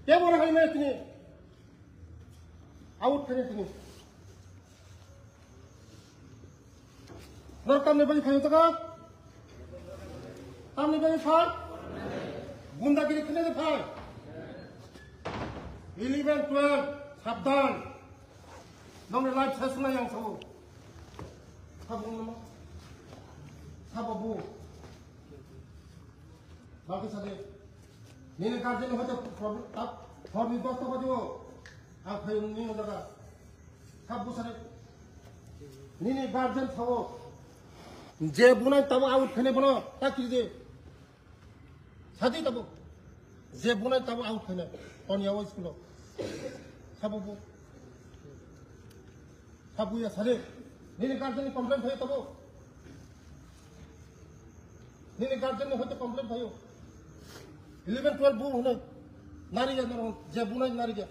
কে বড় হয় না তিনি আউট করে তিনি নরকামনে বাড়ি খাই তো কামনে বাড়ি খাই গুন্ডাগিরি খেলে খাই 11, 12 সাবধান 너네 라이프 세스나 양서고 사보는 뭐 사보고 बाकी सारे नीने गार्जियन होते आप फॉर निर्दोष तो बजो आप भाई नहीं हो जाएगा सब सारे नीने गार्जियन था वो जे बुना तब आउट खेने बनो ताकि जे शादी तब जे बुना तब आउट खेने कौन यावो स्कूलो सब वो सब ये सारे नीने गार्जियन कंप्लेंट है तब नीने गार्जियन होते कंप्लेंट है 11, 12 बु हुने नारी जा नरो जे बुना नारी जा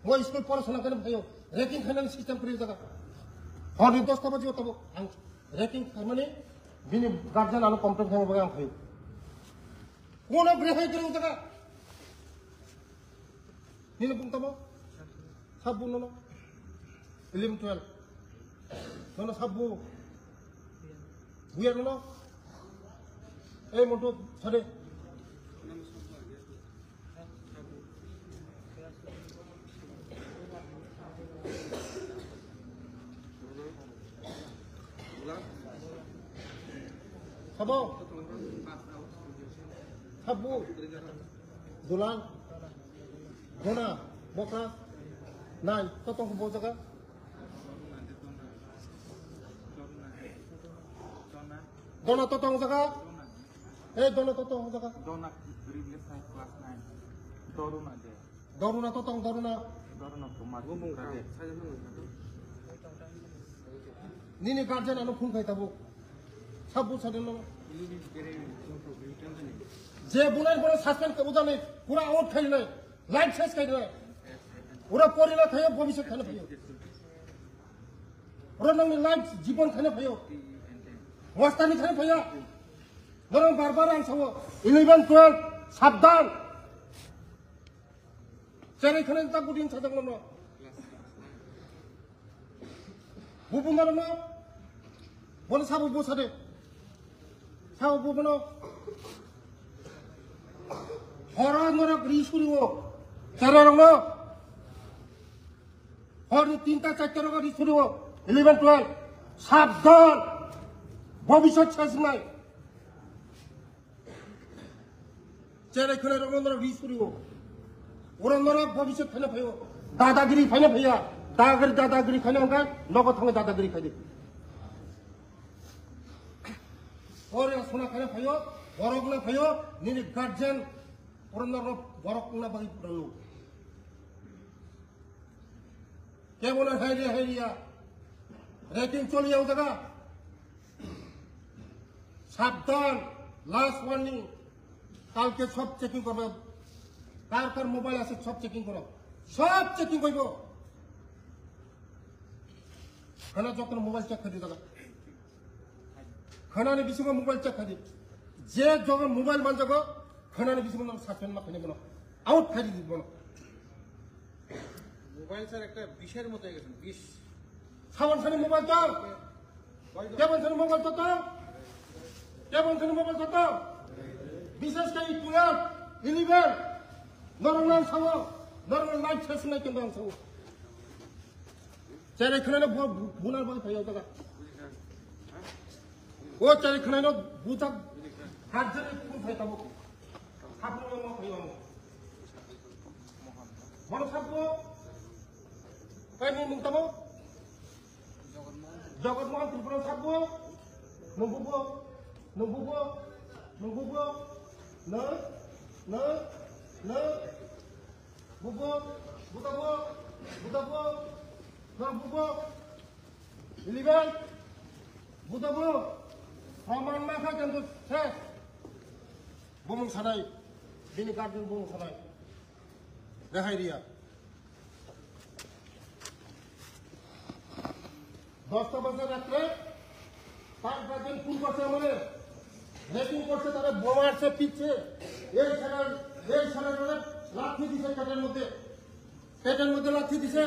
वो स्कूल पढ़ाशोना करे भयो रैंकिंग खाने सिस्टम करे जगह और निर्दोष तब जो तब रैंकिंग माने बिनि गार्जियन आलो कंप्लेंट खाने बगा भयो कोन ग्रह है करे जगह नीने बुं तब सब बुनो 11, 12 नोनो सब बु बुया नोनो ए मोटो छड़े Sabo, Sabu, Dulang, Dona, Boka, Nine, Totong Bozaga, Dona Totong Zaga, eh Dona Totong Zaga, Dona previous class 9, Doruna there. Doruna Totong Doruna, Doruna Kumar. Nini Guardian anu phun khai tabu. सब सारे लोग जे बुनाई बड़ा suspend कर उधर नहीं पूरा out खेल नहीं लाइफ सेस कर रहा है पूरा परिला खायो भविष्य खाने भयो पूरा नंगे लाइफ जीवन खाने भयो वास्तानी खाने भयो नरम बार-बार आं सावो 11, 12 साबधान चेरे खाने तक गुडिं सादक नो बुबुंगार नो बोले साबु बो सादे sao bố nó horror nó risuriwo cara nó horror tinta চারটা রকম risuriwo 11, 12 সাবধান ভবিষ্যৎ শেষ নাই চেরে খেলে রকম risuriwo ওরা নরা ভবিষ্যৎ খানে ভাইও দাদাগিরি খানে ভাইয়া দাদাগিরি খানে অঙ্কা নগদ সঙ্গে দাদাগিরি খাই और सोना खाने भयो बरक ना भयो निने गार्जियन पुरंदर बरक ना बगी पुरलो के बोले है रिया रेटिंग चली जाओ जगह सावधान लास्ट वार्निंग काल के सब चेकिंग करबो कार मोबाइल আছে सब चेकिंग करो सब चेकिंग কইবো খানা যখন মোবাইল চেক করে দাদা खाना ने बिसिंग मोबाइल चेक खादी जे जगह मोबाइल मान जगह खाना ने बिसिंग सासपेंड मा खाने बनो आउट खादी बनो मोबाइल सर একটা বিষের মতো হয়ে গেছে বিষ সাবন খানে মোবাইল দাও কেমন খানে মোবাইল তো কেমন খানে মোবাইল তো বিশেষ করে 12, 11 নরমাল সাও নরমাল লাইফ শেষ নাই কেন সাও চেরে খানে বুনার বল খাইও দাদা वो चारे खाने नो बुता हाथ जने कौन खाई तब खापू में मो खाई हम बड़ो खापू कहीं नहीं मुंगता मो जगत मोहन त्रिपुरा खापू नंबुबो न बुबो बुताबो न bubo illegal बुताबो Roman maka jangan saya, bumung sanai, bini kardin bumung sanai, dahai dia. 10টা বাজে রাত্রে 5 বাজে ফুল করছে আমাদের রেটিং করছে তারা বোমারছে পিচ্ছে এই সারা লাঠি দিছে পেটের মধ্যে লাথি দিছে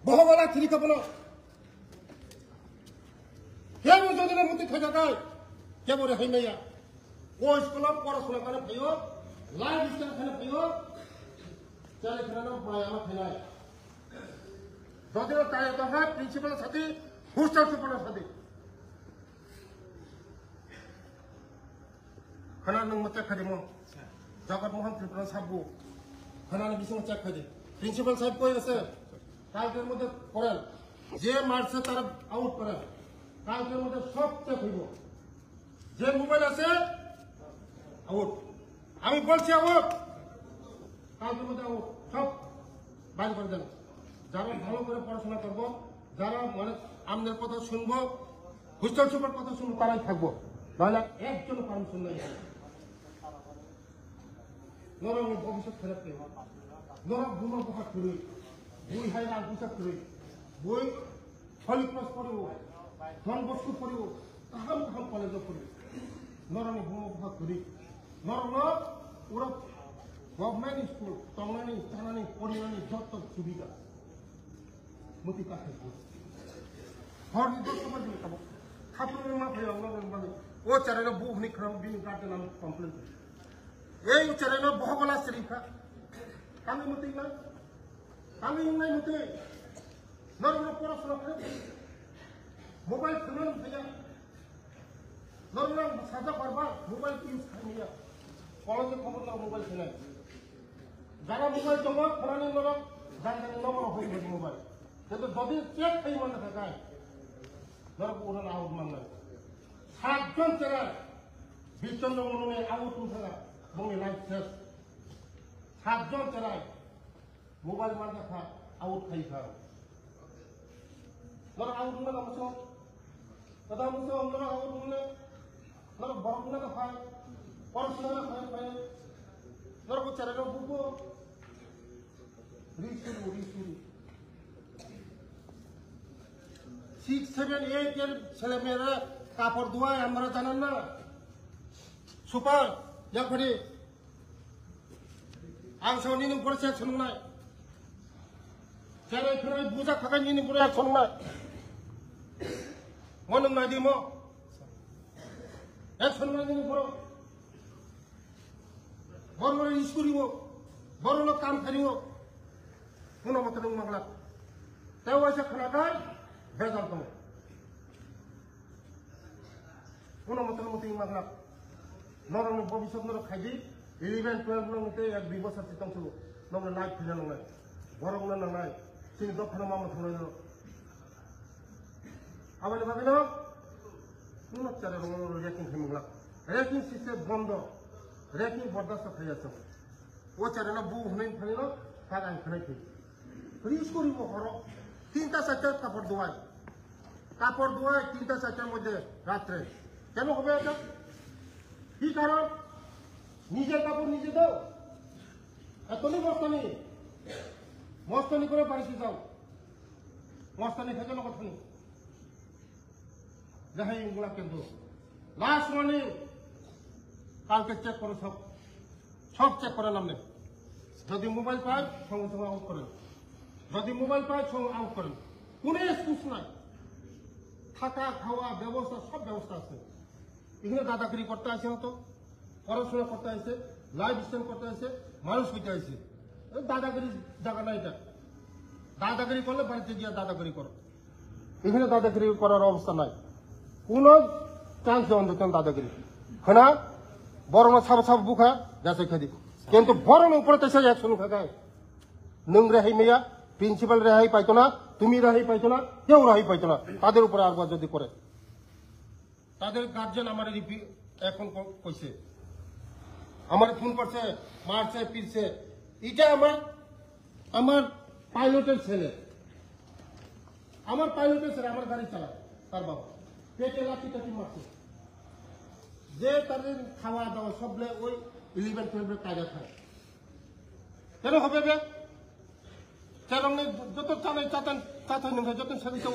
বহু লাথি দিতে বলো কেন যোজনের মধ্যে থেকে যায় কেবল হে মেয়া ও স্কুল পড়াশোনা করে ভাইও লাইফ স্টাইল খানে ভাইও চালে খানা পড়ায় আমার খানায় যদিও তাই তো হয় প্রিন্সিপালের সাথে হোস্টেল সুপারের সাথে খানা নং মতে খাদিমো জগৎমোহন ত্রিপুরা সাবু খানা বিসং চেক খাদি প্রিন্সিপাল সাহেব কই আছে কালকের মধ্যে করেন যে মারছে তারা আউট করেন কালকের মধ্যে সব চেক হইব যে মোবাইল আছে আউট আমি বলছি আউট কালকের মধ্যে আউট সব বাইর করে দেন যারা ভালো করে পড়াশোনা করবো যারা মানে আমাদের কথা শুনবো হোস্টেল সুপার কথা শুনবো তারাই থাকবো নাহলে একজন পারমিশন নাই নরম ভবিষ্যৎ খারাপ পেয়ে নরম ঘুমা পোকা করি বই হাই রাগ পোশাক করি বই হলিক্রস পড়িব ধন বস্তু পড়িব কাহাম কাহাম কলেজ পড়িব নরম ঘুমা পোকা করি নরম ওরা গভর্নমেন্ট স্কুল টংনানি চানানি পরিমানি যত সুবিধা মতি কাছে হর নির্দেশ দিলে খাবো খাপুর মা ভাই মানে ও চ্যানেলে বহু খারাপ দিন কাটে নাম কমপ্লেন করি এই চ্যানেলে বহুগলা শরীফা আমি মতি নাই আমি নাই মতি নরম পড়াশোনা করে মোবাইল ফোন থেকে নরম সাজা করবা মোবাইল ইউজ খাইয়া কলেজে খবর না মোবাইল ফেলাই যারা মোবাইল জমা ফোনানি নরম জানতে নম্বর হয়ে গেছে মোবাইল কিন্তু যদি চেক খাই মনে থাকায় নরম ওরা আউট মান নাই 7 জন চ্যানেল বিচন্দ্র মনে আউট উঠা বঙ্গে লাইফ শেষ 7 জন চ্যানেল মোবাইল মান দেখা আউট খাই খাও নরম আউট না আমসো কথা আমসো নরম আউট মনে নরম বড় না খায় পড়াশোনা খায় নরম চ্যানেল বুকো রিসুরি 6, 7, 8 এর ছেলে মেয়েরা কাপড় ধোয়ায় আমরা জানেন না সুপার যখন আংশ নিয়ে পড়েছে শুন নাই ছেলে ফেরে বোঝা থাকা নিয়ে পড়ে শুন নাই মনে নাই দিম এক শুননা নিয়ে পড়ো বড় বড় স্কুলিব বড় লোক কাম করিব কোনো মতো নং মাগলা তেও এসে খানা খায় বেজাল তোমার কোনো মতো মতো মাগলা নরম ভবিষ্যৎ নর খাইদি 11, 12 মধ্যে 1-2 বছর চিন্তা ছিল নমলে লাইফ ফিরে নাই বড় গুলো না নাই তিনি দক্ষিণ মামা থাকলো আবার ভাবি না কোন চারে রেকিং খাইমগলা রেকিং সিস্টেম বন্ধ রেকিং বরদাস্ত খাই আছে ও চারে না বউ হনে খাইল তার আই খাই খাই রিস করিব হর 3টা-4টা কাপড় ধোয়ায় 3টা-4টার মধ্যে রাত্রে কেন হবে এটা কি কারণ নিজের কাপড় নিজে দাও এতনি মস্তানি করে বাড়িতে যাও মস্তানি থেকে না কথা নেই দেখাই এগুলা কিন্তু লাস্ট মর্নিং কালকে চেক করো সব চেক করে নামলে যদি মোবাইল পায় সঙ্গে সঙ্গে আউট করেন যদি মোবাইল পায় সঙ্গে আউট করেন কোনো এক্সকিউজ নাই থাকা খাওয়া ব্যবস্থা সব ব্যবস্থা আছে এখানে দাদাগিরি করতে আসে হতো পড়াশোনা করতে আসে লাইফ স্টাইল করতে আসে মানুষ হইতে আসে দাদাগিরি জায়গা না এটা দাদাগিরি করলে বাড়িতে গিয়ে দাদাগিরি করো এখানে দাদাগিরি করার অবস্থা নাই কোনো চান্স দেওয়া কেন দাদাগিরি হ্যাঁ বড় সাব বুখা যাচ্ছে খেদি কিন্তু বড় উপরে তো সে অ্যাকশন খায় নং রেহাই মেয়া প্রিন্সিপাল রেহাই পাইতো না তুমি রেহাই পাইতো না কেউ রেহাই পাইতো না তাদের উপরে আরবার যদি করে তাদের গার্জেন আমার এখন কইছে আমার ফোন করছে মারছে পিরছে এটা আমার পাইলটের ছেলে আমার গাড়ি চালায় তার বাবা পেটে লাঠি টাঠি মারছে যে তাদের খাওয়া দাওয়া সবলে ওই 11-12 টাকা খায় কেন হবে বে চালানে যত চালাই চাচাই নেই যত সারি তো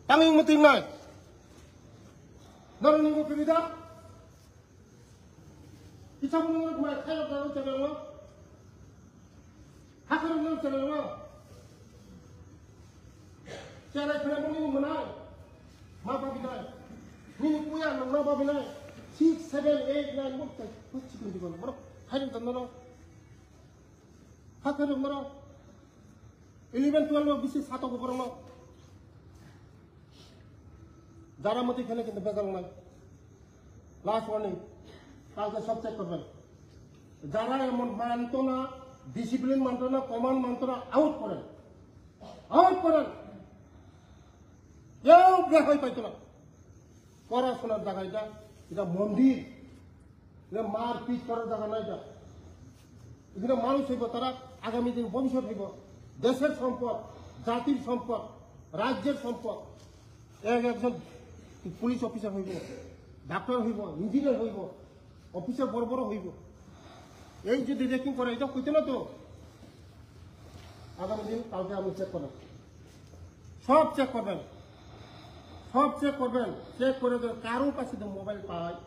টাঙি মতি নাই নরনিব সুবিধা ইচ্ছা মনে ঘুরে খাই দাও চালানো 하카는 잖아요. 자라 그냥 니 뭐나 마법이나 니 꾸야 너 마법이나 6, 7, 8, 9 뭐 지금 이거 뭐라 하는 던너 하카는 뭐라 11, 12 비시 사도 그러면 যারা মতে এখানে কিন্তু বেজাল নাই লাস্ট ওয়ার্নিং কালকে সব চেক করবেন যারা এমন মানত না ডিসিপ্লিন মানত না কমান্ড মানত না আউট করেন কেউ বের পাইতো না পড়াশোনার জায়গা এটা মন্দির এটা মারপিট করার জায়গা না এখানে মানুষ হইব তারা আগামী দিন ভবিষ্যৎ হইব দেশের সম্পদ জাতির সম্পদ রাজ্যের সম্পদ একজন পুলিশ অফিসার হইব ডাক্তার হইব ইঞ্জিনিয়ার হইব অফিসার বড় বড় হইব এই যদি রেকিং করে এটা হইতে না তো আগামী দিন কালকে আমি চেক করবেন সব চেক করবেন চেক করে কারো কাছে মোবাইল পায়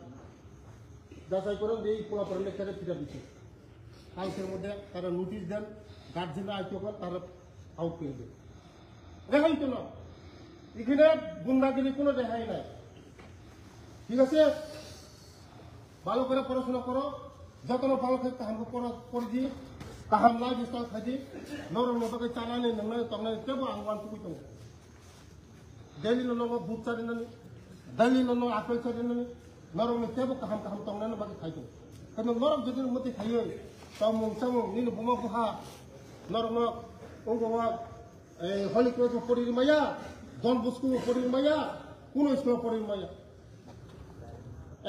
যাচাই করেন এই পোলাপরের লেখারে ফিরে দিচ্ছে কালকের মধ্যে তারা নোটিশ দেন গার্জেনরা আইতে করেন তারা আউট করে দেন রেহাই তো না এখানে গুন্ডাগিরি কোনো রেহাই নাই ঠিক আছে ভালো করে পড়াশোনা করো যত ভালো খাই তাহাম করে দিই তাহাম না বিস্তার খাই দিই নরম নতকে চালানি নয় তখন কেবো আহ্বান টুকুই তো ডেলি নলো দুধ চারি নানি ডেলি নলো আপেল চারি নানি নরম কেবো কাহাম তংনানো বাকি খাই দিই কিন্তু নরম যদি মধ্যে খাইও চামুং নিনো বোমা বুহা নরম অঙ্গवा হলি করে পড়ি মাইয়া দন বস্কু পড়ি মাইয়া কোন স্কুল পড়ি মাইয়া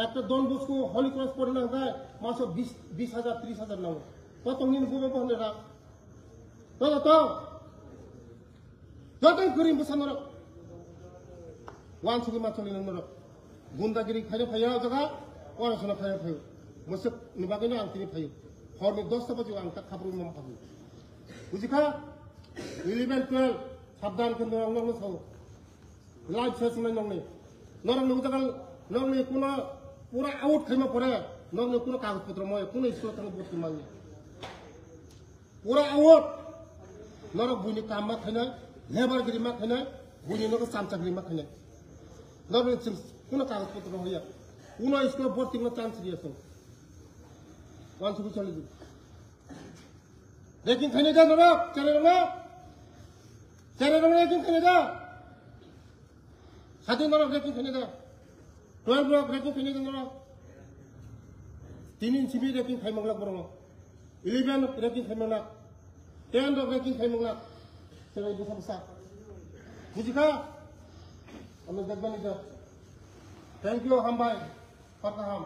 একটা দন বস্কু হলি ক্রস পড়ি না গায় মাসে 20,000 30,000 নাও কত নিন বুবে বহনে রা তো যত করি বসানোর ওয়ান সুগি মাছলি নর গুন্দাগিরি খাইনো ফাইয়া জায়গা পড়াশোনা ফাইয়া ফাইও মসে নিবাগিনো আং তিনি ফাইও হরনি 10টা বাজে আং তা খাবরু মম খাবু বুঝিখা 11, 12 সাবধান কিন্তু নং সাও লাইফ শেষ নাই নংনি নরং নুজাগাল নংনি কোনো পুরা আউট খাইমা পড়ে নংনি কোনো কাগজপত্র ময় কোনো স্কুল থাকা ভর্তি মাই পুরা আউট নরক বুনি কামা খাইনাই লেবারগিরি মা খাইনাই বুনি নক চামচাগিরি মা খাইনাই নরং কোনো কাগজপত্র হইয়া কোনো স্কুল ভর্তি কোনো চান্স দিয়েছ ওয়ান সুবি চলে দি রেকিং খাইনে যা নরক চলে রেকিং খাইনে যা সাথে নরক রেকিং খাইনে যা 12 ব্লক রেকিং খাইনে যা নরক 3 ইঞ্চি রেকিং খাইমাংলা বরং 11 রেকিং খাইমাংলা 10 রেকিং খাইমাংলা সেলাই বসা বুঝিখা আমি দেখবেন এটা থ্যাংক ইউ হামবাই ফারকাহাম